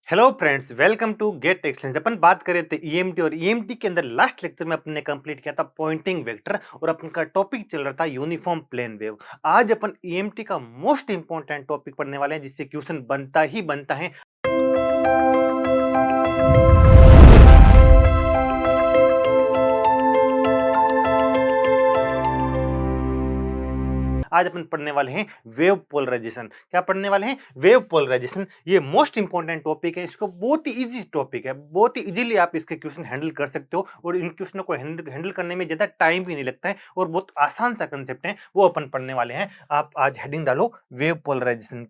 Hello friends, welcome to get excellence. अपन बात कर रहे थे ईएमटी और ईएमटी के अंदर लास्ट लेक्चर में अपने कंप्लीट किया था पॉइंटिंग वेक्टर और अपन का टॉपिक चल रहा था यूनिफॉर्म प्लेन वेव। आज अपन ईएमटी का मोस्ट इंपॉर्टेंट टॉपिक पढ़ने वाले हैं जिससे क्वेश्चन बनता ही बनता है। आज अपन पढ़ने वाले हैं वेव पोलराइजेशन। क्या पढ़ने वाले हैं? Wave polarization. ये मोस्ट इंपॉर्टेंट टॉपिक है। इसको बहुत ही इजी टॉपिक है, बहुत ही इजीली आप इसके क्वेश्चन हैंडल कर सकते हो और इन क्वेश्चनों को हैंडल करने में ज्यादा टाइम भी नहीं लगता है और बहुत आसान सा कंसेप्ट है, वो अपन पढ़ने वाले हैं। आप आज हेडिंग डालो वेव पोलराइजेशन।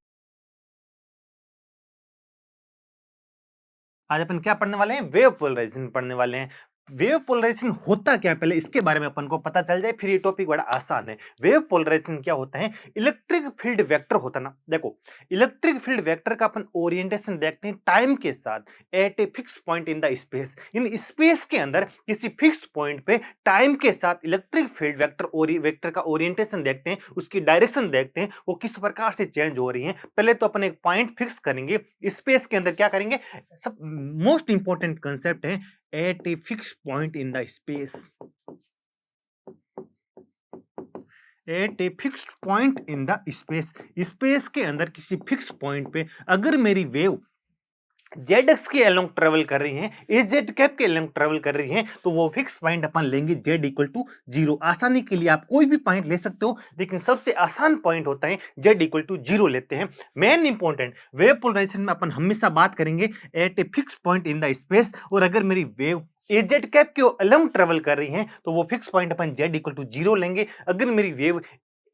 आज अपन क्या पढ़ने वाले हैं? वेव पोलराइजेशन पढ़ने वाले हैं। वेव पोलराइजेशन होता क्या है पहले इसके बारे में अपन को पता चल जाए, फिर ये टॉपिक बड़ा आसान है। वेव पोलराइजेशन क्या होता है? इलेक्ट्रिक फील्ड वेक्टर होता है ना। देखो, इलेक्ट्रिक फील्ड वेक्टर का अपन ओरिएंटेशन देखते हैं टाइम के साथ at a fix point in the space. In space के अंदर किसी फिक्स पॉइंट पे टाइम के साथ इलेक्ट्रिक फील्ड वेक्टर का ओरिएंटेशन देखते हैं, उसकी डायरेक्शन देखते हैं, वो किस प्रकार से चेंज हो रही है। पहले तो अपन एक पॉइंट फिक्स करेंगे, स्पेस के अंदर क्या करेंगे, सब मोस्ट इंपॉर्टेंट कंसेप्ट है at a fix point in the space. At a fixed point in the space, space के अंदर किसी फिक्स पॉइंट पे अगर मेरी वेव जेड एक्स के अलोंग ट्रेवल कर रही है, ए जेड कैप के अलोंग ट्रेवल कर रही है, तो वो फिक्स पॉइंट अपन लेंगे जेड इक्वल टू जीरो। आसानी के लिए आप कोई भी पॉइंट ले सकते हो, लेकिन सबसे आसान पॉइंट होता है जेड इक्वल टू जीरो लेते हैं। मेन इंपॉर्टेंट वेव पोलराइजेशन में अपन हमेशा बात करेंगे at a fix point in the space, और अगर मेरी वेव ए जेड कैप के अलोंग ट्रेवल कर रही है तो वो फिक्स पॉइंट अपन जेड इक्वल टू जीरो लेंगे। अगर मेरी वेव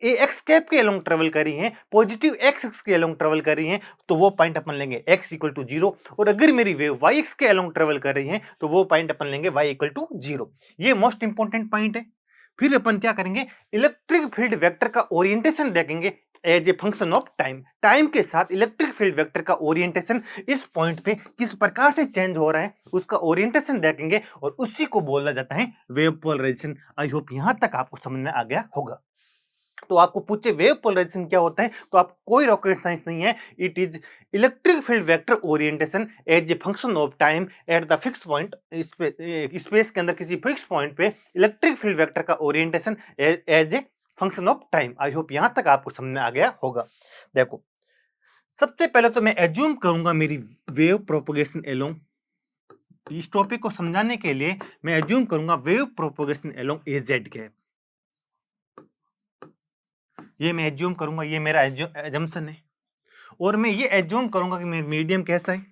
ए एक्स कैप के अलोंग ट्रेवल कर रही है, पॉजिटिव एक्स एक्स के अलोंग ट्रेवल कर रही है, तो वो पॉइंट अपन लेंगे एक्स इक्वल टू जीरो। और अगर मेरी वेव वाई एक्स के अलोंग ट्रेवल कर रही है तो वो पॉइंट अपन लेंगे वाई इक्वल टू जीरो। ये मोस्ट इंपॉर्टेंट पॉइंट है। फिर अपन क्या करेंगे, इलेक्ट्रिक फील्ड वेक्टर का ओरिएंटेशन देखेंगे as a function of time. Time के साथ इलेक्ट्रिक फील्ड वेक्टर का ओरिएंटेशन इस पॉइंट पे किस प्रकार से चेंज हो रहा है उसका ओरिएंटेशन देखेंगे, और उसी को बोला जाता है वेव पोलराइजेशन। आई होप यहां तक आपको समझ में आ गया होगा। तो आपको पूछे वेव पोलराइजेशन क्या होता है, तो आप कोई रॉकेट साइंस नहीं है। It is electric field vector orientation as a function of time at the fix point. Space के अंदर किसी फिक्स पॉइंट पे इलेक्ट्रिक फील्ड वेक्टर का orientation as a function of time. I hope यहां तक आपको समझ में आ गया होगा। देखो, सबसे पहले तो मैं एज्यूम करूंगा मेरी वेव प्रोपोगेशन एलोंग, इस टॉपिक को समझाने के लिए मैं एज्यूम करूंगा wave propagation along A Z के। ये मैं एज्यूम करूंगा, ये मेरा एजम्पशन है। और मैं ये एज्यूम करूंगा कि मेरा मीडियम कैसा है,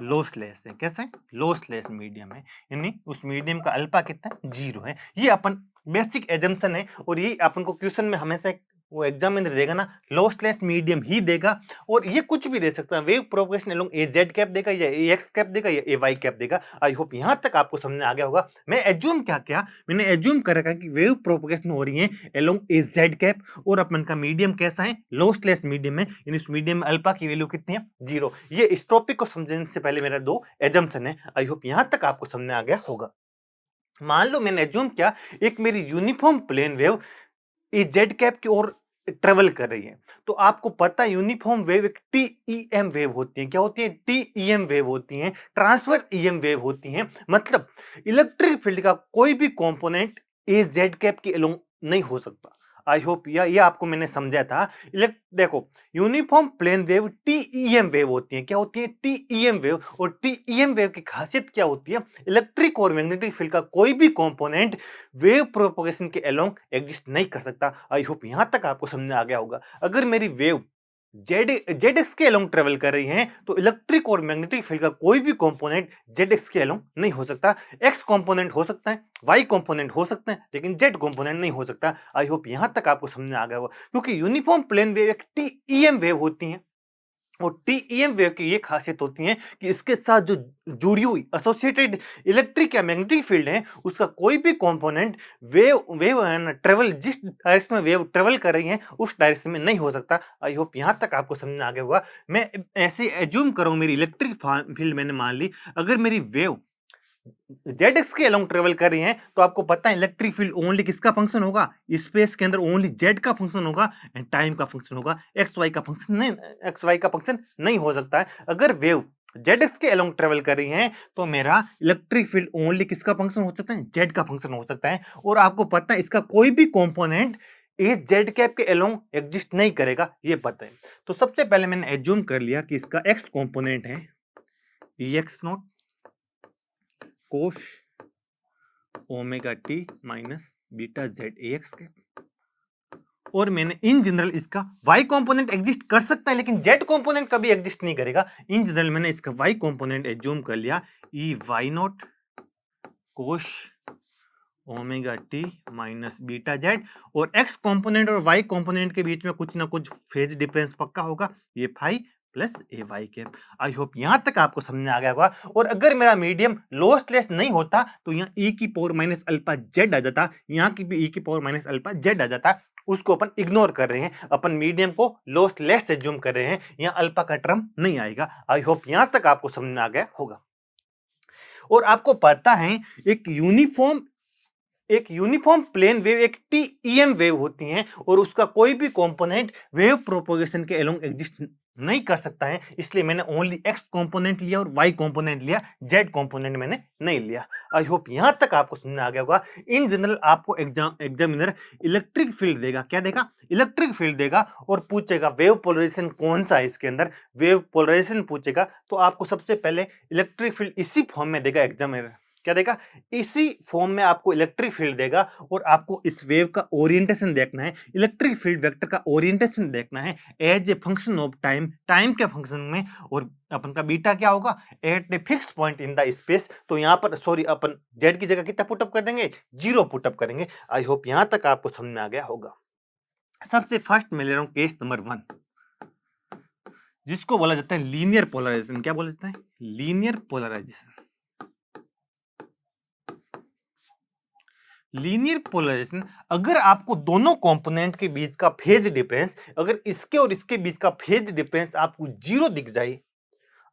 लॉसलेस है। कैसा है? लॉसलेस मीडियम है, यानी उस मीडियम का अल्फा कितना है? जीरो है। ये अपन बेसिक एजम्पशन है और ये अपन को क्वेश्चन में हमेशा वो एग्जामिनर देगा ना, लॉसलेस मीडियम ही देगा। और ये कुछ भी दे सकता है, वेव प्रोपोगेशन अलोंग ए जेड कैप देगा या ए एक्स कैप देगा या ए वाई कैप देगा। आई होप यहां तक आपको समझ में आ गया होगा। मैं एज्यूम क्या किया, मैंने एज्यूम कर रखा कि वेव प्रोपोगेशन हो रही है अलोंग ए जेड कैप और अपन का मीडियम कैसा है? लॉसलेस मीडियम है। इन इस मीडियम में अल्फा की वैल्यू कितनी है? जीरो। ये इस टॉपिक को समझने से पहले मेरा दो एजम्पशन है। आई होप यहां तक आपको समझ में आ गया होगा। मान लो मैंने एज्यूम किया एक मेरी uniform plane wave a Z cap की ओर ट्रेवल कर रही है। तो आपको पता है यूनिफॉर्म वेव एक टीईएम वेव होती है। क्या होती है? टीईएम वेव होती है, ट्रांसफर ईएम वेव होती है। मतलब इलेक्ट्रिक फील्ड का कोई भी कंपोनेंट ए जेड कैप के अलोंग नहीं हो सकता। आई होप ये आपको मैंने समझा था। देखो, uniform plane wave TEM wave होती है। क्या होती है? TEM wave. और टीईएम वेव की खासियत क्या होती है? इलेक्ट्रिक और मैग्नेटिक फील्ड का कोई भी कंपोनेंट वेव प्रोपोगेशन के अलोंग एग्जिस्ट नहीं कर सकता। आई होप यहां तक आपको समझ में आ गया होगा। अगर मेरी वेव जेड जेड एक्स के अलोंग ट्रेवल कर रही हैं तो इलेक्ट्रिक और मैग्नेटिक फील्ड का कोई भी कंपोनेंट जेड एक्स के अलोंग नहीं हो सकता। एक्स कंपोनेंट हो सकता है, वाई कंपोनेंट हो सकता है, लेकिन जेड कंपोनेंट नहीं हो सकता। आई होप यहां तक आपको समझ में आ गया होगा, क्योंकि यूनिफॉर्म प्लेन वेव एक टीईएम वेव होती है। और टीईएम वेव की ये खासियत होती है कि इसके साथ जो जुड़ी हुई एसोसिएटेड इलेक्ट्रिक या मैग्नेटिक फील्ड है उसका कोई भी कंपोनेंट वेव वेव ट्रेवल जिस डायरेक्शन में वेव ट्रेवल कर रही है उस डायरेक्शन में नहीं हो सकता। आई होप यहां तक आपको समझ में आ गया होगा। मैं ऐसे एज्यूम करूँ मेरी इलेक्ट्रिक फील्ड मैंने मान ली, अगर मेरी वेव जेड एक्स के अलोंग ट्रेवल कर रही हैं तो आपको पता है इलेक्ट्रिक फील्ड ओनली किसका फंक्शन होगा, स्पेस के अंदर ओनली जेड का फंक्शन होगा एंड टाइम का फंक्शन होगा, एक्स वाई का फंक्शन नहीं, एक्स वाई का फंक्शन नहीं हो सकता है। अगर वेव जेड एक्स के अलोंग ट्रेवल कर रही हैं तो मेरा इलेक्ट्रिक फील्ड ओनली किसका फंक्शन हो सकता है, जेड का फंक्शन हो सकता है। और आपको पता है इसका कोई भी कॉम्पोनेंट इस जेड कैप के अलोंग एग्जिस्ट नहीं करेगा, ये पता है। तो सबसे पहले मैंने एज्यूम कर लिया कि इसका एक्स कॉम्पोनेंट है ई एक्स नॉट कोश omega T minus beta Z A x के, और मैंने इन जनरल इसका y कंपोनेंट एग्जिस्ट कर सकता है लेकिन z कंपोनेंट कभी एग्जिस्ट नहीं करेगा। इन जनरल मैंने इसका y कंपोनेंट एज्यूम कर लिया ई वाई नॉट कोश omega T minus beta Z, और x कंपोनेंट और y कंपोनेंट के बीच में कुछ ना कुछ फेज डिफरेंस पक्का होगा, ये phi plus a Y cap. I hope यहां तक आपको समझ में आ गया होगा। और अगर मेरा मीडियम लॉसलेस नहीं होता तो यहाँ e की पावर माइनस अल्फा जेड आ जाता, यहाँ की भी e की पावर माइनस अल्फा जेड आ जाता। उसको अपन इग्नोर कर रहे हैं, अपन मीडियम को लॉसलेस से जूम कर रहे हैं, यहाँ अल्फा का टर्म नहीं आएगा। आई होप यहां तक आपको समझ में आ गया होगा। और आपको पता है एक यूनिफॉर्म प्लेन वेव एक टीईएम वेव होती हैं और उसका कोई भी कंपोनेंट वेव प्रोपोगेशन के अलोंग एग्जिस्ट नहीं कर सकता है। इसलिए मैंने ओनली एक्स कंपोनेंट लिया और वाई कंपोनेंट लिया, जेड कंपोनेंट मैंने नहीं लिया। आई होप यहां तक आपको समझ में आ गया होगा। इन जनरल आपको एग्जामिनर इलेक्ट्रिक फील्ड देगा, क्या देगा, इलेक्ट्रिक फील्ड देगा और पूछेगा वेव पोलराइजेशन कौन सा है इसके अंदर, वेव पोलराइजेशन पूछेगा तो आपको सबसे पहले इलेक्ट्रिक फील्ड इसी फॉर्म में देगा एग्जामिनर, क्या देगा, इसी फॉर्म में आपको इलेक्ट्रिक फील्ड देगा। और आपको इस वेव का ओरिएंटेशन देखना है, इलेक्ट्रिक फील्ड वेक्टर का ओरिएंटेशन देखना है as a function of time, time के फंक्शन में। और अपन का बीटा क्या होगा, at a fix point in the space. तो यहाँ पर सॉरी अपन जेड की जगह कितना पुटअप कर देंगे, 0 पुटअप करेंगे। आई होप यहां तक आपको समझ में आ गया होगा। सबसे फर्स्ट मैं ले रहा हूं केस नंबर 1, जिसको बोला जाता है लीनियर पोलराइजेशन। क्या बोला जाता है, लीनियर पोलराइजेशन। लीनियर पोलराइजेशन, अगर आपको दोनों कंपोनेंट के बीच का फेज डिफरेंस, अगर इसके और इसके बीच का फेज डिफरेंस आपको 0 दिख जाए,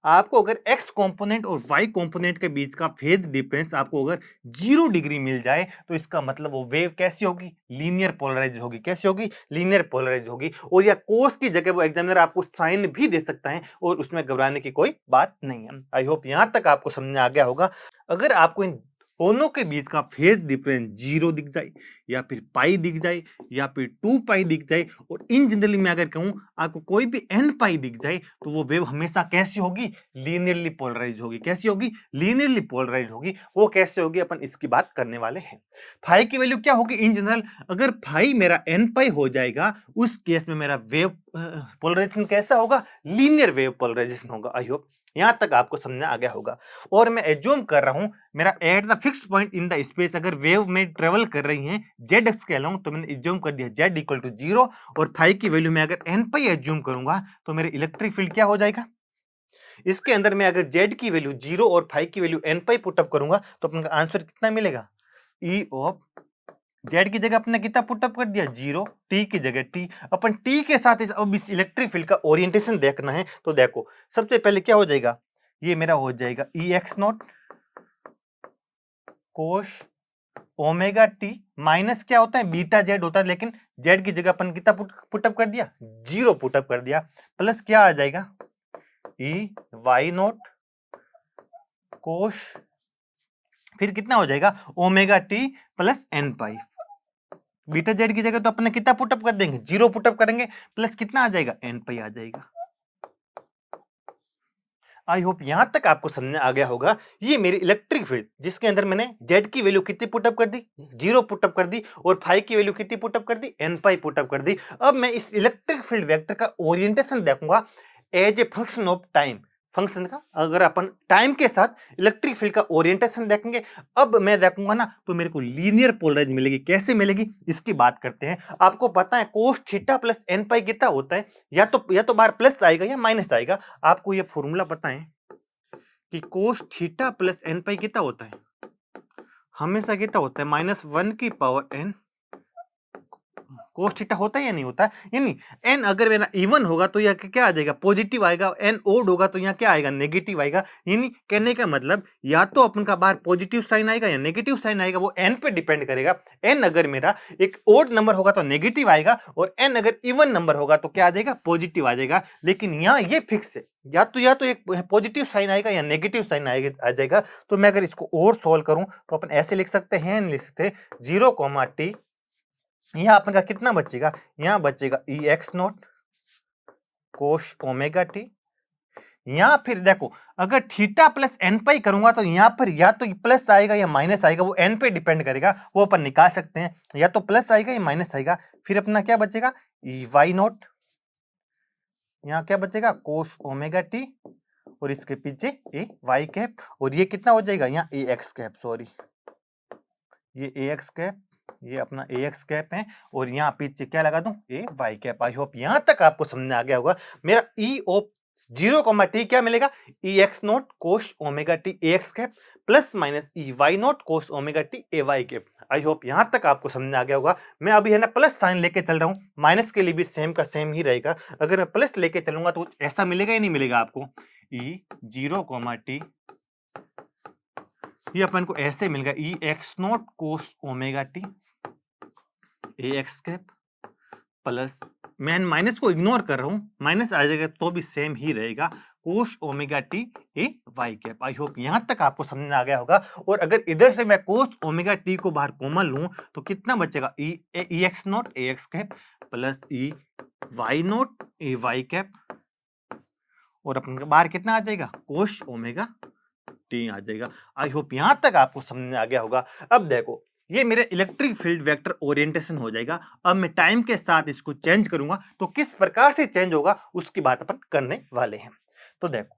आपको अगर x कंपोनेंट और y कंपोनेंट के बीच का फेज डिफरेंस आपको अगर 0 डिग्री मिल जाए तो इसका मतलब वो वेव कैसी होगी, लीनियर पोलराइज होगी। कैसी होगी, लीनियर पोलराइज होगी। और या कोस की जगह वो एग्जामिनर आपको साइन भी दे सकता है और उसमें घबराने की कोई बात नहीं है। आई होप यहां तक आपको समझ में आ गया होगा। अगर आपको इन दोनों के बीच का फेज डिफरेंस 0 दिख जाए या फिर पाई दिख जाए या फिर 2 पाई दिख जाए, और इन जनरली मैं अगर कहूं आपको कोई भी n पाई दिख जाए तो वो वेव हमेशा कैसी होगी, लीनियरली पोलराइज होगी। कैसी होगी, लीनियरली पोलराइज होगी। वो कैसे होगी अपन इसकी बात करने वाले हैं। फाई की वैल्यू क्या होगी इन जनरल, अगर फाई मेरा n पाई हो जाएगा उस केस में मेरा वेव पोलराइजेशन कैसा होगा, लीनियर वेव पोलराइजेशन होगा। आई होप यहां तक आपको समझ आ गया होगा। और मैं एज्यूम कर रहा हूं मेरा eight the fix point in the space, अगर वेव में ट्रेवल कर रही हैं जेड एक्स के अलोंग, तो मैंने एज्यूम कर दिया जेड इक्वल टू 0। और फाई की वैल्यू में अगर एन पाई एज्यूम करूंगा तो मेरे इलेक्ट्रिक फील्ड क्या हो जाएगा, इसके अंदर मैं अगर जेड की वैल्यू 0 और फाई की वैल्यू एन पाई पुटअप करूंगा तो अपना आंसर कितना मिलेगा, ई ऑफ जेड की जगह अपने कितना पुटअप कर दिया 0, टी की जगह टी। अपन टी के साथ अब इस इलेक्ट्रिक फील्ड का ओरिएंटेशन देखना है तो देखो सबसे पहले क्या हो जाएगा, ये मेरा हो जाएगा ई एक्स नॉट कोश ओमेगा टी माइनस क्या होता है बीटा जेड होता है, लेकिन जेड की जगह अपन कितना पुटअप कर दिया 0 पुटअप कर दिया, प्लस क्या आ जाएगा ई वाई नॉट कोश, फिर कितना हो जाएगा ओमेगा टी प्लस एन पाई। बीटा जेड की जगह तो अपने कितना पुटअप कर देंगे 0 पुटअप करेंगे, प्लस कितना आ जाएगा एन पाई आ जाएगा। आई होप यहां तक आपको समझ आ गया होगा। ये मेरी इलेक्ट्रिक फील्ड जिसके अंदर मैंने जेड की वैल्यू कितनी पुटअप कर दी 0 पुटअप कर दी, और फाई की वैल्यू कितनी पुटअप कर दी एन पाई पुटअप कर दी। अब मैं इस इलेक्ट्रिक फील्ड वेक्टर का ओरिएंटेशन देखूंगा as a function of time, function का अगर अपन टाइम के साथ इलेक्ट्रिक फील्ड का ओरिएंटेशन देखेंगे, अब मैं देखूंगा ना तो मेरे को लीनियर पोलराइज मिलेगी। कैसे मिलेगी इसकी बात करते हैं। आपको पता है कोस थीटा प्लस एन पाई कितना होता है, या तो बार प्लस आएगा या माइनस आएगा। आपको ये फॉर्मूला पता है कि कोस थीटा प्लस एन पाई कितना होता है, हमेशा कितना होता है -1 की पावर n कोस थीटा होता है या नहीं होता है? यानी n अगर मेरा इवन होगा तो यह क्या आ जाएगा, पॉजिटिव आएगा, n ओड होगा तो यहाँ क्या आएगा, नेगेटिव आएगा। यानी कहने का मतलब या तो अपन का बाहर पॉजिटिव साइन आएगा या नेगेटिव साइन आएगा, वो n पे डिपेंड करेगा। n अगर मेरा एक ओड नंबर होगा तो नेगेटिव आएगा, और n अगर इवन नंबर होगा तो क्या आ जाएगा, पॉजिटिव आ जाएगा। लेकिन यहाँ ये फिक्स है, या तो एक पॉजिटिव साइन आएगा या नेगेटिव साइन आएगा आ जाएगा। तो मैं अगर इसको और सोल्व करूं तो अपन ऐसे लिख सकते हैं, लिख सकते 0, t। यहाँ अपन का कितना बचेगा, यहाँ बचेगा E X naught cos omega T. यहाँ फिर देखो अगर थीटा प्लस एन पाई करूंगा तो यहाँ पर या तो प्लस आएगा या माइनस आएगा, वो एन पे डिपेंड करेगा, वो अपन निकाल सकते हैं, या तो प्लस आएगा या माइनस आएगा। फिर अपना क्या बचेगा, ई वाई नॉट, यहाँ क्या बचेगा, कोस ओमेगा टी, और इसके पीछे ए वाई कैप, और ये कितना हो जाएगा, यहाँ ए एक्स कैप, सॉरी ये ए एक्स कैप, ये अपना ए एक्स कैप है, और यहाँ पीछे क्या लगा दूं, ए वाई कैप। आई होप यहाँ तक आपको समझ आ गया होगा। मेरा ई ऑफ 0, t क्या मिलेगा, E X naught cos omega T A X cap plus minus E Y naught cos omega T A Y cap. I hope यहाँ तक आपको समझ आ गया होगा। मैं अभी है ना प्लस साइन लेके चल रहा हूँ, माइनस के लिए भी सेम का सेम ही रहेगा। अगर मैं प्लस लेके चलूंगा तो ऐसा मिलेगा या नहीं मिलेगा आपको, ई 0, ये अपन को ऐसे मिलेगा, E X naught cos omega T ए एक्स कैप प्लस, मैं माइनस को इग्नोर कर रहा हूं, माइनस आ जाएगा तो भी सेम ही रहेगा, cos omega T A Y cap. I hope यहां तक आपको समझ आ गया होगा। और अगर इधर से मैं कोस ओमेगा टी को बाहर कॉमन लूं तो कितना बचेगा, E X naught A X cap plus E Y naught A Y cap, और अपन के बाहर कितना आ जाएगा, कोस ओमेगा टी आ जाएगा। आई होप यहां तक आपको समझ आ गया होगा। अब देखो ये मेरे इलेक्ट्रिक फील्ड वेक्टर ओरिएंटेशन हो जाएगा। अब मैं टाइम के साथ इसको चेंज करूंगा तो किस प्रकार से चेंज होगा उसकी बात अपन करने वाले हैं। तो देखो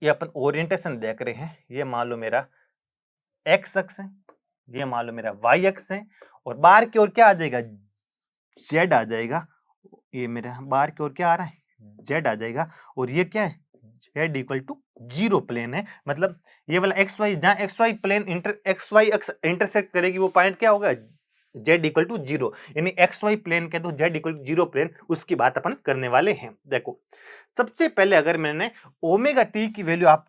ये अपन ओरिएंटेशन देख रहे हैं, ये मान लो मेरा एक्स अक्ष है, ये मान लो मेरा वाई अक्ष है, और बाहर की ओर क्या आ जाएगा, जेड आ जाएगा। ये मेरा बाहर की ओर क्या आ रहा है, जेड आ जाएगा, और ये क्या है, जेड इक्वल टू 0 प्लेन है। मतलब ये वाला एक्स वाई, जहां X Y plane X Y अक्ष इंटरसेक्ट करेगी वो पॉइंट क्या होगा, जेड इक्वल टू 0। यानी एक्स वाई प्लेन के तो जेड इक्वल टू 0 प्लेन, उसकी बात अपन करने वाले हैं। देखो सबसे पहले अगर मैंने ओमेगा टी की वैल्यू, आप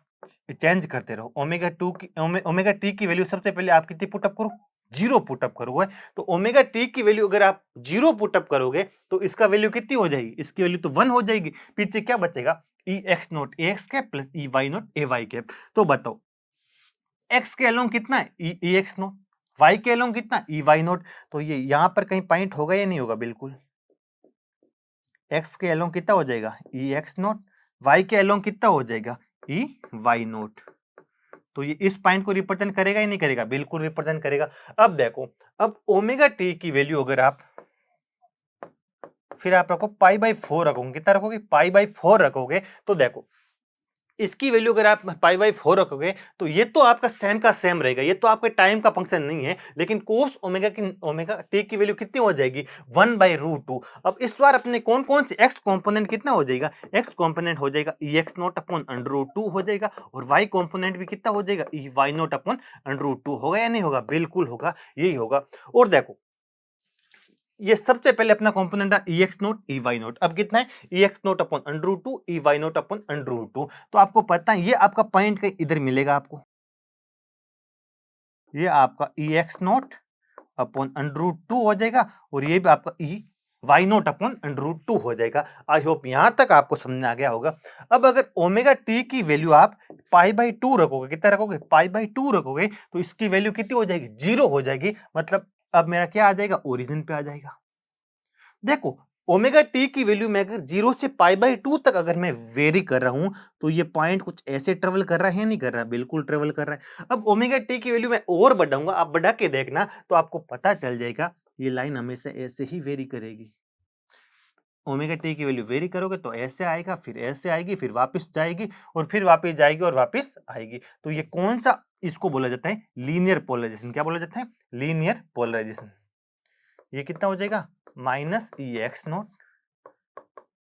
चेंज करते रहो, ओमेगा टी की वैल्यू सबसे पहले आप कितनी पुटअप करो, 0 पुटअप करोगे। तो ओमेगा टी की वैल्यू अगर आप 0 पुटअप करोगे तो इसका वैल्यू कितनी हो जाएगी, इसकी वैल्यू तो 1 हो जाएगी। पीछे क्या बचेगा, E X naught A X cap plus E Y naught A Y cap. तो बताओ एक्स के अलोंग कितना है, ई एक्स नॉट, वाई के अलोंग कितना, ई वाई नॉट। तो ये यहां पर कहीं पॉइंट होगा या नहीं होगा, बिल्कुल एक्स के अलोंग कितना हो जाएगा, ई एक्स नॉट, वाई के अलोंग कितना हो जाएगा, ई वाई नॉट। तो ये इस पॉइंट को रिप्रेजेंट करेगा या नहीं करेगा, बिल्कुल रिप्रेजेंट करेगा। अब देखो अब ओमेगा टी की वैल्यू अगर आप फिर आप रखो पाई बाई 4 रखोगे, कितना रखोगे, पाई बाई 4 रखोगे। तो देखो इसकी वैल्यू अगर आप पाई बाई 4 रखोगे तो ये तो आपका सेम का सेम रहेगा, ये तो आपके टाइम का फंक्शन नहीं है। लेकिन कोस ओमेगा टी की वैल्यू कितनी हो जाएगी, 1/√2। अब इस बार अपने कौन कौन से एक्स कंपोनेंट कितना हो जाएगा, एक्स कंपोनेंट हो जाएगा ई एक्स नॉट अपॉन √2 हो जाएगा, और वाई कंपोनेंट भी कितना हो जाएगा, ई वाई नॉट अपॉन √2। होगा या नहीं होगा, बिल्कुल होगा, यही होगा। और देखो ये सबसे पहले अपना कंपोनेंट है E X naught E Y naught. अब कितना है, E X naught upon √2 E Y naught upon √2। तो आपको पता है ये आपका पॉइंट कहीं इधर मिलेगा आपको, ये आपका ई एक्स नोट अपॉन √2 हो जाएगा, और ये भी आपका ई वाई नोट अपॉन √2 हो जाएगा। आई होप यहां तक आपको समझ आ गया होगा। अब अगर ओमेगा टी की वैल्यू आप पाई बाई 2 रखोगे, कितना रखोगे, पाई बाई 2 रखोगे, तो इसकी वैल्यू कितनी हो जाएगी, 0 हो जाएगी। मतलब अब मेरा क्या आ जाएगा, ओरिजिन पे आ जाएगा। देखो ओमेगा टी की वैल्यू में अगर 0 से पाई बाई 2 तक अगर मैं वेरी कर रहा हूं तो ये पॉइंट कुछ ऐसे ट्रेवल कर रहा है, नहीं कर रहा, बिल्कुल ट्रेवल कर रहा है। अब ओमेगा टी की वैल्यू मैं और बढ़ाऊंगा, आप बढ़ा के देखना तो आपको पता चल जाएगा ये लाइन हमेशा ऐसे ही वेरी करेगी। ओमेगा टी की वैल्यू वेरी करोगे तो ऐसे आएगा, फिर ऐसे आएगी, फिर वापस जाएगी, और फिर वापस जाएगी और वापस आएगी। तो ये कौन सा, इसको बोला जाता है लीनियर पोलराइजेशन। क्या बोला जाता है, लीनियर पोलराइजेशन। ये कितना हो जाएगा, माइनस ई एक्स नोट,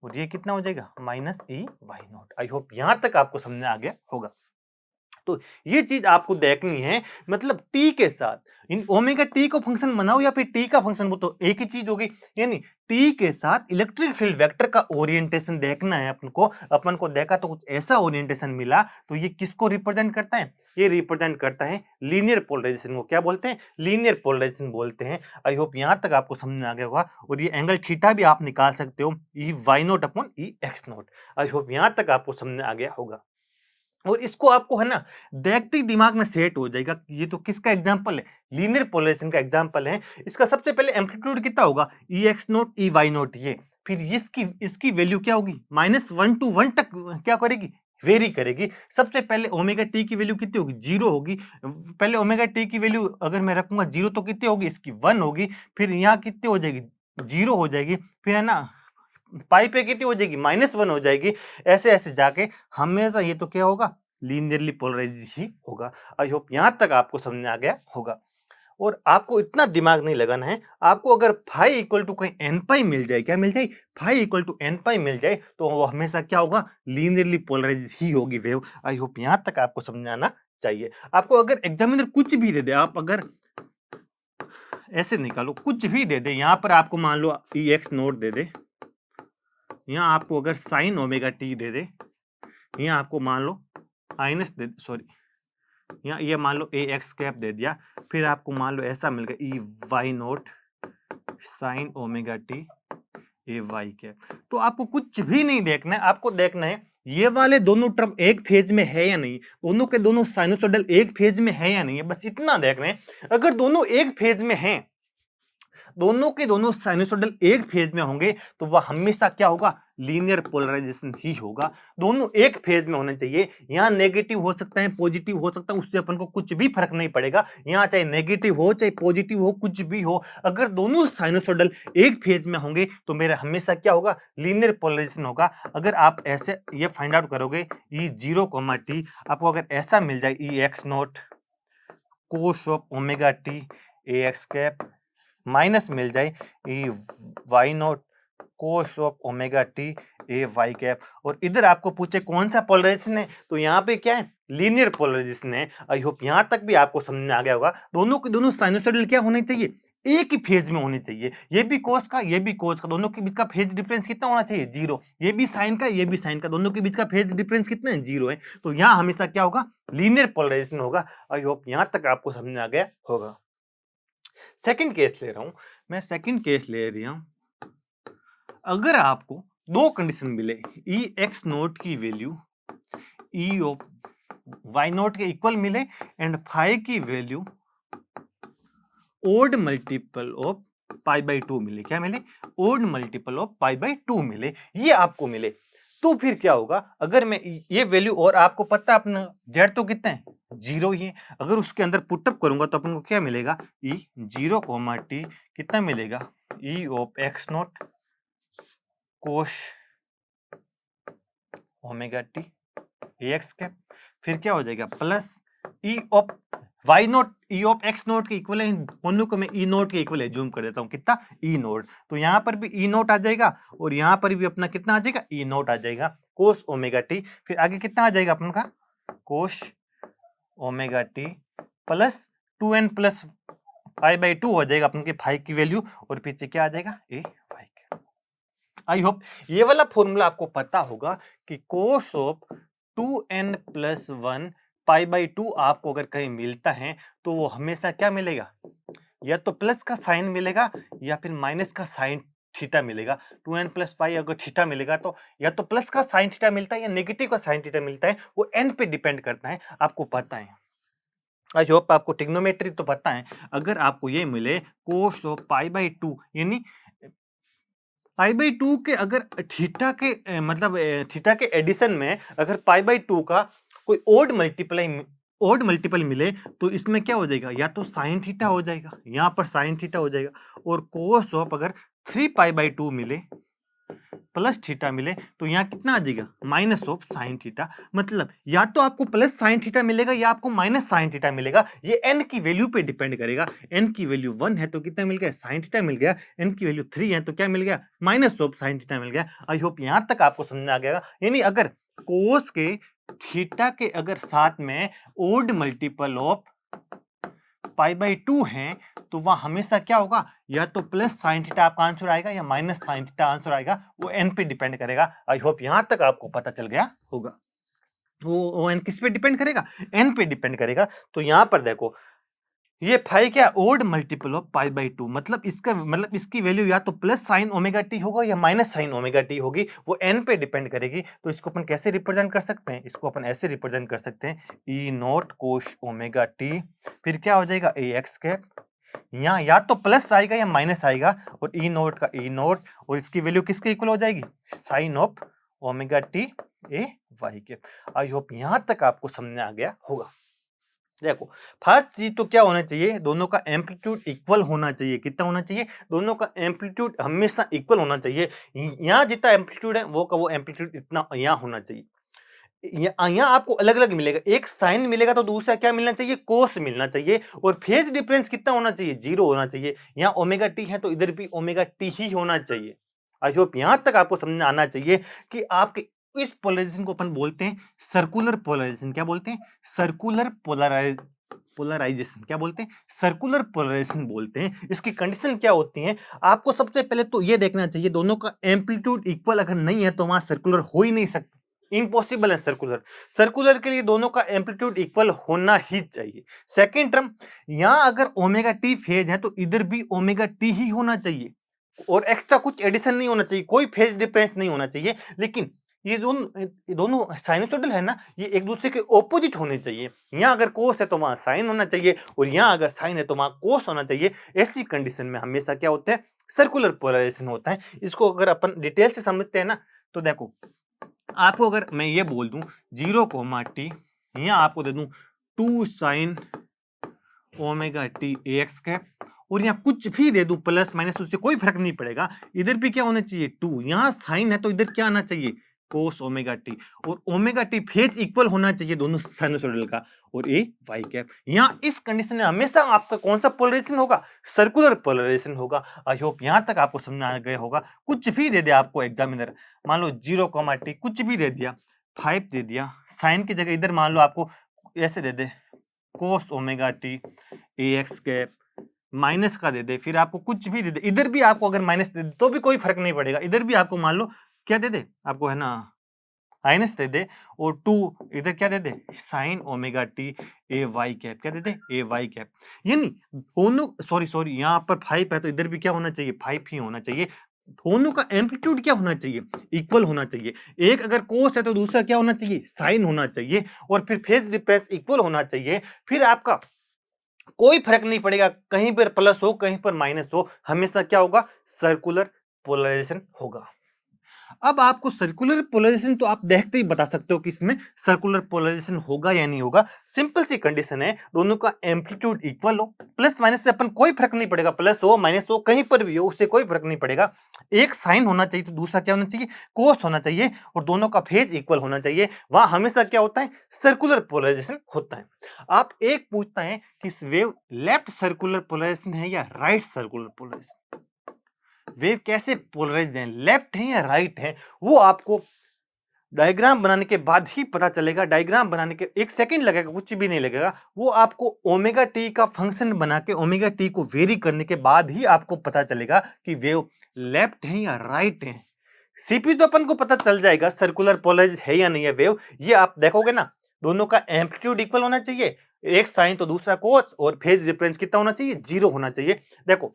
और ये कितना हो जाएगा, minus E Y naught. I hope यहां तक आपको समझ आ गया होगा। तो ये चीज आपको देखनी है, मतलब टी के साथ इन ओमेगा टी को फंक्शन बनाओ या फिर टी का फंक्शन, वो तो एक ही चीज होगी। यानी टी के साथ इलेक्ट्रिक फील्ड वेक्टर का ओरिएंटेशन देखना है अपन को देखा तो कुछ ऐसा ओरिएंटेशन मिला, तो ये किसको रिप्रेजेंट करता है? ये रिप्रेजेंट करता है लीनियर पोलराइजेशन को। क्या बोलते हैं? लीनियर पोलराइजेशन बोलते हैं। आई होप यहां तक आपको समझ में आ गया होगा। और ये एंगल थीटा भी आप निकाल सकते हो, E Y naught upon E X naught. I hope यहां तक आपको समझ में आ गया होगा। और इसको आपको है ना देखते ही दिमाग में सेट हो जाएगा। ये तो किसका एग्जांपल है? लीनियर पोलराइजेशन का एग्जांपल है। इसका सबसे पहले एम्पलीट्यूड कितना होगा? E X naught E Y naught. ये फिर इसकी वैल्यू क्या होगी? -1 to 1 तक क्या करेगी? वेरी करेगी। सबसे पहले ओमेगा टी की वैल्यू कितनी होगी? 0 होगी। पहले ओमेगा टी की वैल्यू अगर मैं रखूंगा 0 तो कितनी होगी? इसकी 1 होगी। फिर यहाँ कितनी हो जाएगी? 0 हो जाएगी। फिर है ना पाई पे कितनी हो जाएगी? -1 हो जाएगी। ऐसे ऐसे जाके हमेशा ये तो क्या होगा? लीनियरली पोलराइज ही होगा। आई होप यहां तक आपको समझ में आ गया होगा। और आपको इतना दिमाग नहीं लगाना है। आपको अगर फाई इक्वल टू कहीं एन पाई मिल जाए, क्या मिल जाए? फाई इक्वल टू एन पाई मिल जाए तो वो हमेशा क्या होगा? लीनियरली पोलराइज ही होगी वेव। आई होप यहां तक आपको समझ आना चाहिए। आपको अगर एग्जामिनर कुछ भी दे दे, आप अगर ऐसे निकालो, कुछ भी दे दे, यहां पर आपको मान लो ई एक्स नोट दे दे, यहाँ आपको अगर साइन ओमेगा टी दे दे, यहाँ आपको मान लो माइनस दे, सॉरी यहाँ ये मान लो ए एक्स कैप दे दिया, फिर आपको मान लो ऐसा मिल गया E Y naught sine omega T ए वाई कैप। तो आपको कुछ भी नहीं देखना है, आपको देखना है ये वाले दोनों टर्म एक फेज में है या नहीं, दोनों के दोनों साइनोसॉइडल एक फेज में है या नहीं है, बस इतना देखना है। अगर दोनों एक फेज में हैं, दोनों के दोनों साइनोसॉइडल एक फेज में होंगे तो वह हमेशा क्या होगा? लीनियर पोलराइजेशन ही होगा। दोनों एक फेज में होने चाहिए। यहाँ नेगेटिव हो सकता है, पॉजिटिव हो सकता है, उससे अपन को कुछ भी फर्क नहीं पड़ेगा। यहाँ चाहे नेगेटिव हो चाहे पॉजिटिव हो, कुछ भी हो, अगर दोनों साइनोसॉइडल एक फेज में होंगे तो मेरा हमेशा क्या होगा? लीनियर पोलराइजेशन होगा। अगर आप ऐसे ये फाइंड आउट करोगे ई 0, टी, आपको अगर ऐसा मिल जाए E X naught cos of omega T A X cap, minus मिल जाए E Y naught cos of omega T A Y cap, और इधर आपको पूछे कौन सा पोलराइजेशन है, तो यहाँ पे क्या है? लीनियर पोलराइजेशन है। आई होप यहाँ तक भी आपको समझ में आ गया होगा। दोनों के दोनों साइनोसॉइडल क्या होने चाहिए? एक ही फेज में होने चाहिए। ये भी कोस का, ये भी कोस का, दोनों के बीच का फेज डिफरेंस कितना होना चाहिए? 0। ये भी साइन का, ये भी साइन का, दोनों के बीच का फेज डिफरेंस कितना है? 0 है। तो यहाँ हमेशा क्या होगा? लीनियर पोलराइजेशन होगा। आई होप यहाँ तक आपको समझ में आ गया होगा। सेकंड केस ले रहा हूं मैं, सेकंड केस ले रही हूं। अगर आपको दो कंडीशन मिले, ई एक्स नोट की value E of Y naught के इक्वल मिले एंड फाई की value odd multiple of pi by 2 मिले। क्या मिले? Odd multiple of pi by 2 मिले। ये आपको मिले तो फिर क्या होगा? अगर मैं ये वैल्यू, और आपको पता है अपना जेड तो कितना है? 0 ही है। अगर उसके अंदर पुटअप करूंगा तो अपन को क्या मिलेगा? ई 0, टी कितना मिलेगा? E of X naught cos omega T X cap, फिर क्या हो जाएगा? Plus E of Y naught, E of X naught के इक्वल है, दोनों को मैं ई नोट के इक्वल जूम कर देता हूं। कितना? E naught. तो यहां पर भी ई नोट आ जाएगा और यहां पर भी अपना कितना आ जाएगा? ई नोट आ जाएगा कोस ओमेगा टी। फिर आगे कितना आ जाएगा अपन का? कोस omega T plus 2n plus pi by 2 हो जाएगा अपन के फाई की वैल्यू, और पीछे क्या आ जाएगा? ए वाई के। आई होप ये वाला फॉर्मूला आपको पता होगा कि cos of 2n plus 1 pi by 2 आपको अगर कहीं मिलता है तो वो हमेशा क्या मिलेगा? या तो प्लस का साइन मिलेगा या फिर माइनस का साइन थीटा मिलेगा। 2n प्लस पाई अगर थीटा मिलेगा तो या तो प्लस का साइन थीटा मिलता है या नेगेटिव का साइन थीटा मिलता है, वो n पे डिपेंड करता है। आपको पता है, आई होप आपको ट्रिग्नोमेट्री तो पता है। अगर आपको ये मिले कोस ऑफ पाई बाई 2, यानी पाई बाई 2 के अगर थीटा के मतलब थीटा के एडिशन में अगर पाई बाई 2 का कोई ओड मल्टीपल मिले तो इसमें क्या हो जाएगा? या तो साइन थीटा हो जाएगा, यहाँ पर साइन थीटा हो जाएगा, और कोस ऑफ अगर 3 पाई बाई 2 मिले प्लस थीटा मिले तो यहाँ कितना आ जाएगा? Minus of sine theta. मतलब या तो आपको प्लस साइन थीटा मिलेगा या आपको माइनस साइन थीटा मिलेगा। ये n की वैल्यू पे डिपेंड करेगा। n की वैल्यू 1 है तो कितना मिल गया? साइन थीटा मिल गया। n की वैल्यू 3 है तो क्या मिल गया? माइनस ऑफ साइन थीटा मिल गया। आई होप यहाँ तक आपको समझ आ गया। यानी अगर कोस के थीटा के अगर साथ में odd multiple of pi by 2 है तो वह हमेशा क्या होगा, या तो प्लस साइन थीटा आपका आंसर आएगा या माइनस साइन थीटा आंसर आएगा, वो एन पे डिपेंड करेगा। आई होप यहां तक आपको पता चल गया होगा। वो एन किस पे डिपेंड करेगा, एन पे डिपेंड करेगा। तो यहां पर देखो ये फाई क्या, odd multiple of pi by 2, मतलब इसका मतलब इसकी वैल्यू या तो प्लस साइन ओमेगा टी होगा या माइनस साइन ओमेगा टी होगी, वो एन पे डिपेंड करेगी। तो इसको अपन कैसे रिप्रेजेंट कर सकते हैं, इसको अपन ऐसे रिप्रेजेंट कर सकते हैं ई नॉट कोस ओमेगा टी, फिर क्या हो जाएगा ए एक्स कैप, यहाँ या तो प्लस आएगा या माइनस आएगा, और ई नोट का ई नोट, और इसकी वैल्यू किसके इक्वल हो जाएगी, sine of omega T A Y के। आई होप यहां तक आपको समझ आ गया होगा। देखो फर्स्ट चीज तो क्या होना चाहिए, दोनों का एम्पलीट्यूड इक्वल होना चाहिए। कितना होना चाहिए, दोनों का एम्पलीट्यूड हमेशा इक्वल होना चाहिए। यहाँ जितना एम्पलीट्यूड है वो का वो एम्पलीट्यूड इतना यहाँ होना चाहिए। यहाँ आपको अलग अलग मिलेगा, एक साइन मिलेगा तो दूसरा क्या मिलना चाहिए, कोस मिलना चाहिए। और फेज डिफरेंस कितना होना चाहिए, 0 होना चाहिए। यहाँ ओमेगा टी है तो इधर भी ओमेगा टी ही होना चाहिए। आई होप यहां तक आपको समझ आना चाहिए कि आपके इस पोलराइजेशन को अपन बोलते हैं सर्कुलर पोलराइजेशन। क्या बोलते हैं, सर्कुलर पोलराइजेशन। क्या बोलते हैं, सर्कुलर पोलराइजेशन बोलते हैं। इसकी कंडीशन क्या होती है, आपको सबसे पहले तो ये देखना चाहिए दोनों का एम्पलीट्यूड इक्वल अगर नहीं है तो वहां सर्कुलर हो ही नहीं सकता, इम्पॉसिबल है सर्कुलर। सर्कुलर के लिए दोनों का एम्पलीट्यूड इक्वल होना ही चाहिए। सेकेंड टर्म, यहां अगर ओमेगा टी फेज है तो इधर भी ओमेगा टी ही होना चाहिए, और एक्स्ट्रा कुछ एडिशन नहीं होना चाहिए, कोई फेज डिफरेंस नहीं होना चाहिए। लेकिन ये दोनों साइनसोइडल है ना, ये एक दूसरे के ऑपोजिट होने चाहिए। यहाँ अगर कोस है तो वहां साइन होना चाहिए, और यहाँ अगर साइन है तो वहां कोस होना चाहिए। ऐसी कंडीशन में हमेशा क्या होता है, सर्कुलर पोलराइजेशन होता है। इसको अगर अपन डिटेल से समझते हैं ना, तो देखो आपको अगर मैं ये बोल दूं 0, यहाँ आपको दे दूं 2 साइन ओमेगा टी ए एक्स कैप, और यहाँ कुछ भी दे दूं प्लस माइनस, उससे कोई फर्क नहीं पड़ेगा। इधर भी क्या होना चाहिए 2, यहाँ साइन है तो इधर क्या आना चाहिए कोस ओमेगा टी, और ओमेगा टी फेज इक्वल होना चाहिए दोनों साइनसोइडल का, और ए वाई कैप। यहाँ इस कंडीशन में हमेशा आपका कौन सा पोलराइजेशन होगा, सर्कुलर पोलराइजेशन होगा। आई होप यहाँ तक आपको समझ आ गया होगा। कुछ भी दे दे आपको एग्जामिनर, मान लो 0, कुछ भी दे दिया, 5 दे दिया, साइन की जगह इधर मान लो आपको ऐसे दे दे कोस ओमेगा टी ए एक्स कैप, माइनस का दे दे, फिर आपको कुछ भी दे दे, इधर भी आपको अगर माइनस दे दे तो भी कोई फर्क नहीं पड़ेगा। इधर भी आपको मान लो क्या दे दे, आपको है ना माइनस दे दे, और 2 इधर क्या दे दे साइन ओमेगा टी ए वाई कैप, क्या दे दे ए वाई कैप। यानी दोनों सॉरी यहाँ पर 5 है तो इधर भी क्या होना चाहिए, 5 ही होना चाहिए। दोनों का एम्पलीट्यूड क्या होना चाहिए, इक्वल होना चाहिए। एक अगर कोस है तो दूसरा क्या होना चाहिए, साइन होना चाहिए, और फिर फेज डिफरेंस इक्वल होना चाहिए। फिर आपका कोई फर्क नहीं पड़ेगा, कहीं पर प्लस हो कहीं पर माइनस हो, हमेशा क्या होगा, सर्कुलर पोलराइजेशन होगा। अब आपको सर्कुलर पोलराइजेशन तो आप देखते ही बता सकते हो कि इसमें सर्कुलर पोलराइजेशन होगा या नहीं होगा। सिंपल सी कंडीशन है, दोनों का एम्पलीट्यूड इक्वल हो, प्लस माइनस से अपन कोई फर्क नहीं पड़ेगा, प्लस हो माइनस हो कहीं पर भी हो उससे कोई फर्क नहीं पड़ेगा। एक साइन होना चाहिए तो दूसरा क्या होना चाहिए, कोस होना चाहिए, और दोनों का फेज इक्वल होना चाहिए। वहां हमेशा क्या होता है, सर्कुलर पोलराइजेशन होता है। आप एक पूछता है कि इस वेव लेफ्ट सर्कुलर पोलराइजेशन है या राइट सर्कुलर पोलराइजेशन, वेव कैसे पोलराइज है, लेफ्ट है या राइट है, वो आपको डायग्राम बनाने के बाद ही पता चलेगा। डायग्राम बनाने के 1 सेकंड लगेगा, कुछ भी नहीं लगेगा। वो आपको ओमेगा टी का फंक्शन बना के ओमेगा टी को वेरी करने के बाद ही आपको पता चलेगा कि वेव लेफ्ट है या राइट है। सीपी तो अपन को पता चल जाएगा सर्कुलर पोलराइज है या नहीं है वेव, ये आप देखोगे ना। दोनों का एम्पलीट्यूड इक्वल होना चाहिए, एक साइन तो दूसरा कोस, और फेज डिफरेंस कितना होना चाहिए, 0 होना चाहिए। देखो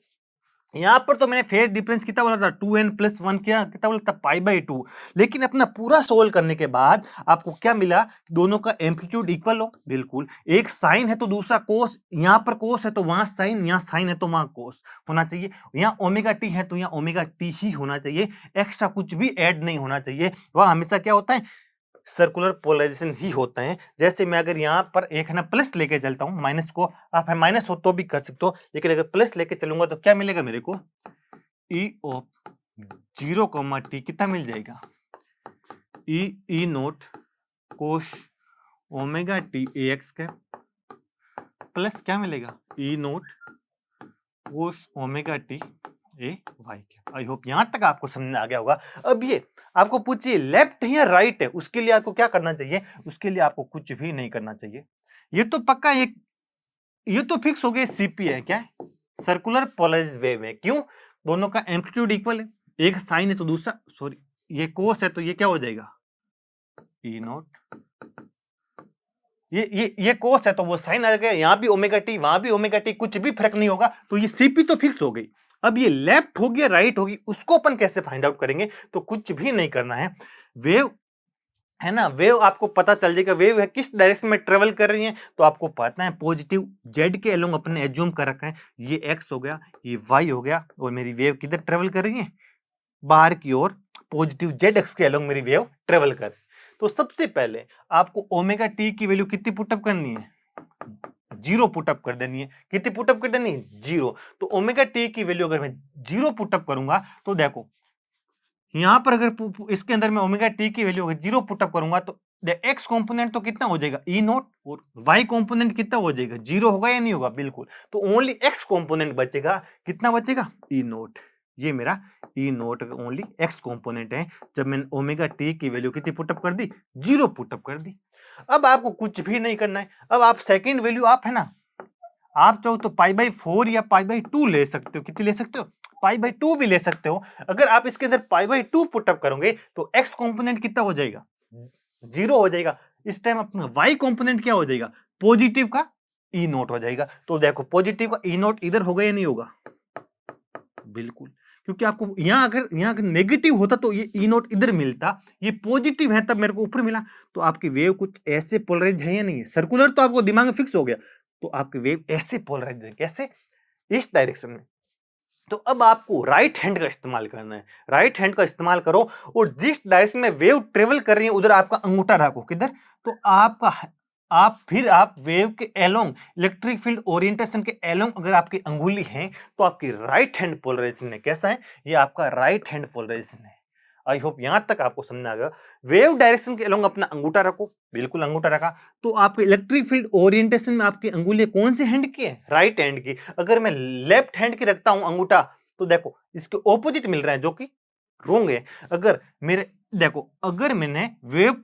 यहां पर तो मैंने फेज डिफरेंस कितना बोला था, 2n+1 क्या कितना बोला था, पाई बाई 2। लेकिन अपना पूरा सोल्व करने के बाद आपको क्या मिला, दोनों का एम्पलीट्यूड इक्वल हो, बिल्कुल। एक साइन है तो दूसरा कोस, यहां पर कोस है तो वहां साइन, यहां साइन है तो वहां कोस होना चाहिए। यहाँ ओमेगा टी है तो यहाँ ओमेगा टी ही होना चाहिए, एक्स्ट्रा कुछ भी ऐड नहीं होना चाहिए। वह हमेशा क्या होता है, सर्कुलर पोलराइजेशन ही होता है। जैसे मैं अगर यहाँ पर एक है ना प्लस लेके चलता हूँ, माइनस को आप है माइनस हो तो भी कर सकते हो, लेकिन अगर प्लस लेके चलूंगा तो क्या मिलेगा मेरे को, ई ऑफ 0, कितना मिल जाएगा, E naught cos omega T ए एक्स का प्लस क्या मिलेगा, E naught cos omega T A Y cap. I hope यहां तक आपको समझ में आ गया होगा। अब ये आपको पूछिए लेफ्ट है या राइट है, उसके लिए आपको क्या करना चाहिए? उसके लिए आपको कुछ भी नहीं करना चाहिए। ये तो पक्का एक, ये तो फिक्स हो गया सीपी है, क्या है? सर्कुलर पोलराइज्ड वेव है। क्यों? दोनों का एम्पलीट्यूड इक्वल है, एक साइन है तो दूसरा, सॉरी ये कोस है तो ये क्या हो जाएगा? ई नॉट। ये कोस है तो वो साइन आ जाएगा, यहां भी ओमेगा टी वहां भी ओमेगा टी, कुछ भी फर्क नहीं होगा। तो ये सीपी तो फिक्स हो गई। अब ये लेफ्ट हो गया राइट होगी, उसको अपन कैसे फाइंड आउट करेंगे? तो कुछ भी नहीं करना है। वेव है ना, वेव आपको पता चल जाएगा वेव है किस डायरेक्शन में ट्रेवल कर रही है। तो आपको पता है पॉजिटिव जेड के अलोंग अपने एज्यूम कर रखा है, ये एक्स हो गया, ये वाई हो गया, और मेरी वेव किधर ट्रेवल कर रही है? बाहर की ओर, पॉजिटिव जेड एक्स के अलोंग मेरी वेव ट्रेवल कर। तो सबसे पहले आपको ओमेगा टी की वैल्यू कितनी पुटअप करनी है? 0 पुटअप कर देनी है। कितनी पुटअप कर देनी है? 0। तो ओमेगा टी की वैल्यू अगर मैं 0 पुटअप करूंगा तो देखो यहां पर अगर इसके अंदर मैं ओमेगा टी की वैल्यू अगर 0 पुटअप करूंगा तो एक्स कंपोनेंट तो कितना हो जाएगा? ई नॉट, और वाई कंपोनेंट कितना हो जाएगा? 0 होगा या नहीं होगा? बिल्कुल। तो ओनली एक्स कंपोनेंट बचेगा, कितना बचेगा? ई नॉट। ये मेरा ई नॉट ओनली एक्स कंपोनेंट है। जब मैंने ओमेगा टी की वैल्यू कितनी पुटअप कर दी? 0 पुटअप कर दी। अब आपको कुछ भी नहीं करना है। अब आप सेकेंड वैल्यू आप है ना, आप चाहो तो पाई बाई 4 या पाई बाई 2 ले सकते हो। कितनी ले सकते हो? पाई बाई 2 भी ले सकते हो। अगर आप इसके अंदर पाई बाई 2 पुटअप करोगे तो एक्स कंपोनेंट कितना हो जाएगा? 0 हो जाएगा। इस टाइम अपना वाई कंपोनेंट क्या हो जाएगा? पॉजिटिव का ई नोट हो जाएगा। तो देखो पॉजिटिव का ई नोट इधर होगा या नहीं होगा? बिल्कुल। क्योंकि आपको यहां अगर नेगेटिव होता तो ये ई नोट इधर मिलता, ये पॉजिटिव है तब मेरे को ऊपर मिला। तो आपकी वेव कुछ ऐसे पोलराइज है या नहीं है? सर्कुलर तो आपको दिमाग में फिक्स हो गया। तो आपकी वेव ऐसे पोलराइज है, कैसे? इस डायरेक्शन में। तो अब आपको राइट हैंड का इस्तेमाल करना है। राइट हैंड का इस्तेमाल करो और जिस डायरेक्शन में वेव ट्रेवल कर रही है उधर आपका अंगूठा रखो। किधर? तो आप वेव के एलोंग, इलेक्ट्रिक फील्ड ओरिएंटेशन के एलोंग अगर आपकी अंगुली है तो आपकी राइट हैंड पोलराइजेशन है। कैसा है? ये आपका राइट हैंड पोलराइजेशन है। आई होप यहां तक आपको समझ आ गया। वेव डायरेक्शन के अलोंग अपना अंगूठा रखो, बिल्कुल अंगूठा रखा। तो आपके इलेक्ट्रिक फील्ड ओरिएंटेशन में आपकी अंगुलियां कौन से हैंड की है? राइट हैंड की। अगर मैं लेफ्ट हैंड की रखता हूं अंगूठा तो देखो इसके ऑपोजिट मिल रहा है, जो कि रोंग है। अगर मेरे देखो अगर मैंने वेव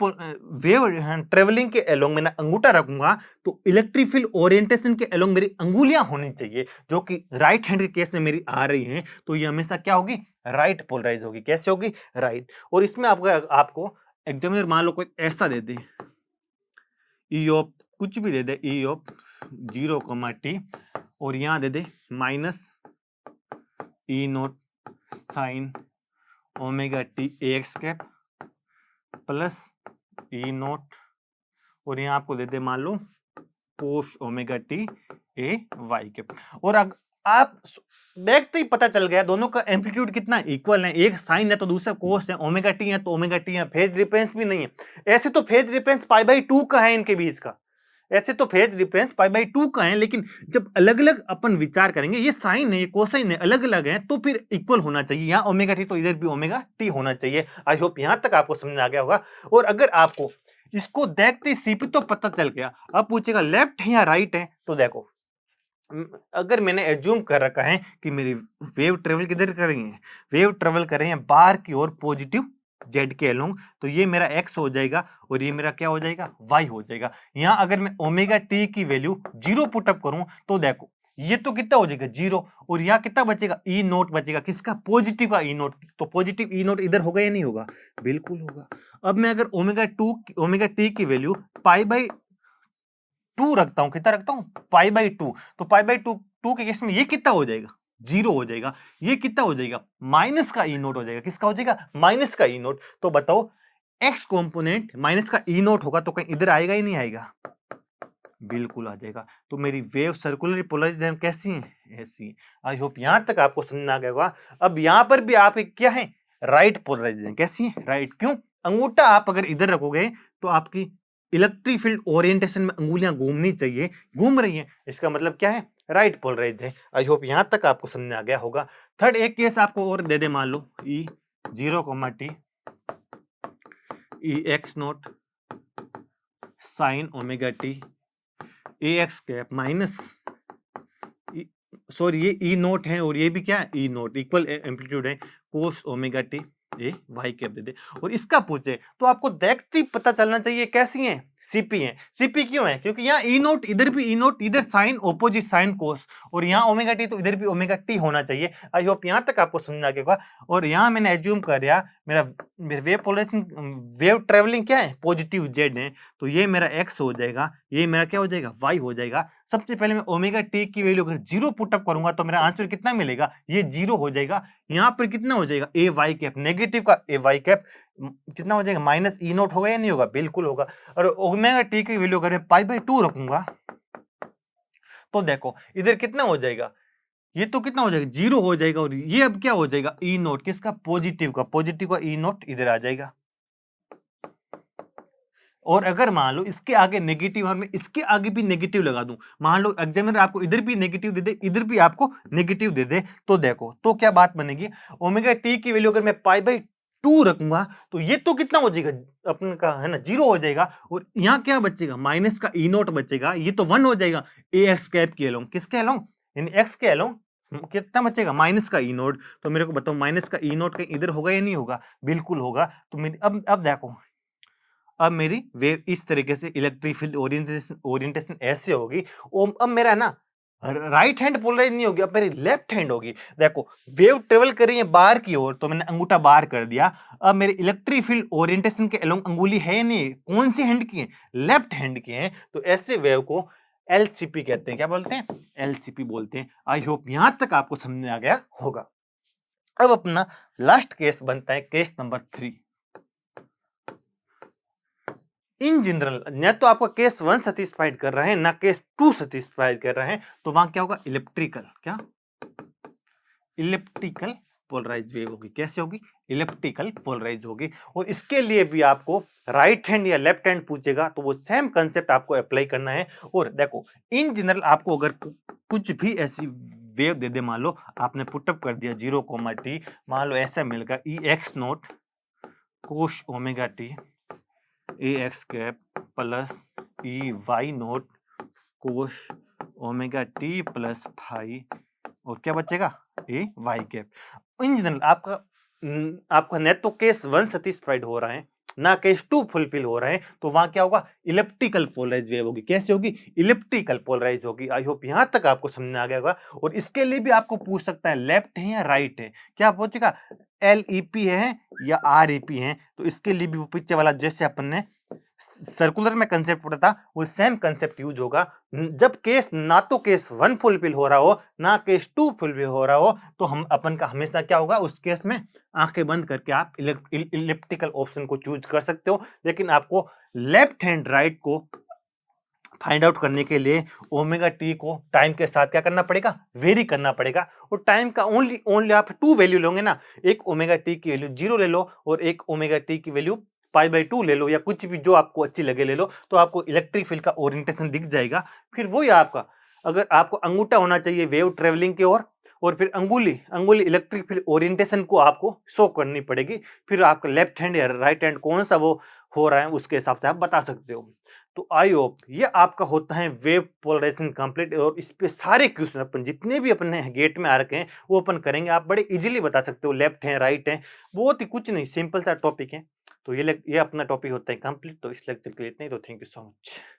ट्रेवलिंग के अलोंग मैंने अंगूठा रखूंगा तो इलेक्ट्रिक फील्ड ओरिएंटेशन के अलोंग मेरी अंगुलियां होनी चाहिए, जो कि राइट हैंड के केस में मेरी आ रही हैं। तो ये हमेशा क्या होगी? राइट पोलराइज होगी। कैसे होगी? राइट। और इसमें आपको एग्जामिनर मान लो कोई ऐसा दे दे, ई ऑफ कुछ भी दे दे, ई ऑफ 0, और यहां दे दे minus E naught sine omega T ए X cap plus E naught, और यहाँ आपको दे दे मान लो कोस ओमेगा टी ए वाई कैप। और आप देखते ही पता चल गया दोनों का एम्पलीट्यूड कितना इक्वल है। एक साइन है तो दूसरा कोस है, ओमेगा टी है तो ओमेगा टी है, फेज डिफरेंस भी नहीं है। ऐसे तो फेज डिफरेंस पाई बाई 2 का है इनके बीच का, ऐसे तो फेज डिफरेंस पाई बाई 2 का है। लेकिन जब अलग अलग अपन विचार करेंगे, ये साइन है ये कोसाइन है, अलग अलग है, तो फिर इक्वल होना चाहिए। यहाँ ओमेगा टी तो इधर भी ओमेगा टी होना चाहिए। आई होप यहां तक आपको समझ आ गया होगा। और अगर आपको इसको देखते ही सीपी तो पता चल गया, अब पूछेगा लेफ्ट है या राइट है, तो देखो अगर मैंने एज्यूम कर रखा है कि मेरी वेव ट्रेवल किधर कर रही है, वेव ट्रेवल कर रही है बाहर की ओर पॉजिटिव जेड के अलोंग, तो ये मेरा एक्स हो जाएगा और ये मेरा क्या हो जाएगा? वाई हो जाएगा। यहां अगर मैं ओमेगा टी की वैल्यू 0 पुटअप करूं तो देखो ये तो कितना हो जाएगा? 0। और यहाँ कितना बचेगा? ई नोट बचेगा। किसका? पॉजिटिव का ई नोट। तो पॉजिटिव ई नोट इधर होगा या नहीं होगा? बिल्कुल होगा। अब मैं अगर ओमेगा टी की वैल्यू पाई बाई 2 रखता हूं, कितना रखता हूं? पाई बाई 2। तो पाई बाई 2 के केस में ये कितना हो जाएगा? 0 हो जाएगा। ये कितना हो जाएगा? माइनस का ई नोट हो जाएगा। किसका हो जाएगा? माइनस का ई नोट। तो बताओ एक्स कंपोनेंट माइनस का ई नोट होगा तो कहीं इधर आएगा ही नहीं आएगा? बिल्कुल आ जाएगा। तो मेरी वेव सर्कुलर पोलराइजेशन कैसी है? ऐसी है। आई होप यहां तक आपको समझ आ गया होगा। अब यहां पर भी आपके क्या है? Right polarization. कैसी है? राइट। क्यों? अंगूठा आप अगर इधर रखोगे तो आपकी इलेक्ट्रिक फील्ड ओरिएंटेशन में अंगुलियां घूमनी चाहिए, घूम रही हैं, इसका मतलब क्या है? राइट पोलराइज है। आई होप यहां तक आपको समझ आ गया होगा। थर्ड एक केस आपको और दे दे, मान लो E 0, E X naught sine omega T ए एक्स कैप माइनस सॉरी ये ई नोट है और ये भी क्या है ई नोट, इक्वल एम्पलीट्यूड है, कोस ओमेगा टी ए वाई कैप दे दे और इसका पूछे तो आपको देखते ही पता चलना चाहिए कैसी है, सीपी है। सीपी क्यों है? क्योंकि यहाँ ई नोट, इधर भी ई नोट, इधर साइन ऑपोजिट साइन कोस, और यहाँ ओमेगा टी तो इधर भी ओमेगा टी होना चाहिए। आई होप यहाँ तक आपको समझ आ गया होगा। और यहाँ मैंने एज्यूम कर दिया मेरा वेव पोलराइजेशन, वेव ट्रेवलिंग क्या है, पॉजिटिव जेड है, तो ये मेरा एक्स हो जाएगा, ये मेरा क्या हो जाएगा, वाई हो जाएगा। सबसे पहले मैं ओमेगा टी की वैल्यू अगर जीरो पुटअप करूंगा तो मेरा आंसर कितना मिलेगा, ये जीरो हो जाएगा। यहाँ पर कितना हो जाएगा, ए वाई कैप, नेगेटिव का ए वाई कैप कितना हो जाएगा, माइनस ई नोट होगा या नहीं होगा, बिल्कुल होगा। और ओमेगा टी की वैल्यू अगर मैं पाई बाई 2 रखूंगा तो देखो इधर कितना हो जाएगा, ये तो कितना हो जाएगा, जीरो हो जाएगा। और ये अब क्या हो जाएगा, ई नोट किसका, पॉजिटिव का, पॉजिटिव का ई नोट इधर आ जाएगा। और अगर मान लो इसके आगे नेगेटिव और मैं इसके आगे भी नेगेटिव लगा दूं, मान लो एग्जामिनर आपको इधर भी नेगेटिव दे दे, इधर भी आपको नेगेटिव दे दे, तो देखो तो क्या बात बनेगी, ओमेगा टी की वैल्यू अगर मैं पाई बाई 2 रखूंगा तो ये तो कितना हो जाएगा अपन का, है ना, जीरो हो जाएगा। और यहाँ क्या बचेगा, माइनस का ई नोट बचेगा, ये तो 1 हो जाएगा। ए एक्स कैप के अलोंग, किसके अलोंग, यानी एक्स के अलोंग कितना बचेगा, माइनस का ई नोट। तो मेरे को बताओ माइनस का ई नोट कहीं इधर होगा या नहीं होगा, बिल्कुल होगा। तो मेरी अब देखो, अब मेरी वेव इस तरीके से इलेक्ट्रिक फील्ड ओरिएंटेशन ऐसे होगी। अब मेरा है ना राइट हैंड पोलराइज नहीं होगी, अब मेरी लेफ्ट हैंड होगी। देखो वेव ट्रेवल कर रही है बाहर की ओर, तो मैंने अंगूठा बाहर कर दिया। अब मेरी इलेक्ट्रिक फील्ड ओरिएंटेशन के अलोंग अंगुली है नहीं, कौन सी हैंड की है, लेफ्ट हैंड की है। तो ऐसे वेव को एलसीपी कहते हैं, क्या बोलते हैं, एलसीपी बोलते हैं। आई होप यहां तक आपको समझ में आ गया होगा। अब अपना लास्ट केस बनता है केस नंबर 3। इन जनरल न तो आपका केस 1 सेटिस्फाइड कर रहे हैं ना केस 2 सेटिस्फाइड कर रहे हैं, तो वहां क्या होगा, इलेक्ट्रिकल, क्या, इलेप्टिकल पोलराइज वेव होगी। कैसे होगी, इलेप्टिकल पोलराइज होगी। और इसके लिए भी आपको राइट हैंड या लेफ्ट हैंड पूछेगा तो वो सेम कंसेप्ट आपको अप्लाई करना है। और देखो इन जनरल आपको अगर कुछ भी ऐसी वेव दे दे, मान लो आपने पुटअप कर दिया 0, मान लो ऐसा मिलेगा E X naught cos omega T ए X cap plus E Y naught cos omega T plus phi, और क्या बचेगा, a Y cap. In general आपका नेट तो केस 1 सेटिस्फाइड हो रहा है ना केस 2 फुलफिल हो रहा है, तो वहां क्या होगा, इलेप्टिकल पोलराइज वेव होगी। कैसे होगी, इलेप्टिकल पोलराइज होगी। आई होप यहां तक आपको समझ में आ गया होगा। और इसके लिए भी आपको पूछ सकता है लेफ्ट है या राइट है, क्या पूछेगा, एलईपी है या आरईपी है। तो इसके लिए भी वो पीछे वाला जैसे अपन ने सर्कुलर में कंसेप्ट पढ़ा था वो सेम कंसेप्ट यूज होगा। जब केस ना तो केस 1 फुलफिल हो रहा हो ना केस 2 फुलफिल हो रहा हो, तो हम अपन का हमेशा क्या होगा, उस केस में आंखें बंद करके आप इलिप्टिकल ऑप्शन को चूज कर सकते हो। लेकिन आपको लेफ्ट हैंड राइट को फाइंड आउट करने के लिए ओमेगा टी को टाइम के साथ क्या करना पड़ेगा, वेरी करना पड़ेगा। और टाइम का ओनली आप 2 वैल्यू लोगे ना, एक ओमेगा टी की वैल्यू 0 ले लो और एक ओमेगा टी की वैल्यू पाई बाई 2 ले लो, या कुछ भी जो आपको अच्छी लगे ले लो, तो आपको इलेक्ट्रिक फील्ड का ओरिएंटेशन दिख जाएगा। फिर वही आपका, अगर आपको अंगूठा होना चाहिए वेव ट्रेवलिंग की ओर, और फिर अंगुली इलेक्ट्रिक फील्ड ओरिएंटेशन को आपको शो करनी पड़ेगी। फिर आपका लेफ्ट हैंड या राइट हैंड कौन सा वो हो रहा है उसके हिसाब से आप बता सकते हो। तो आई होप ये आपका होता है वेव पोलराइजेशन कंप्लीट। और इस पे सारे क्वेश्चन अपन जितने भी अपने गेट में आ रखे हैं वो अपन करेंगे। आप बड़े इजीली बता सकते हो, लेफ्ट है राइट है, बहुत ही कुछ नहीं, सिंपल सा टॉपिक है। तो ये अपना टॉपिक होता है कंप्लीट। तो इस लेक्चर के लिए इतना ही। तो थैंक यू सो मच।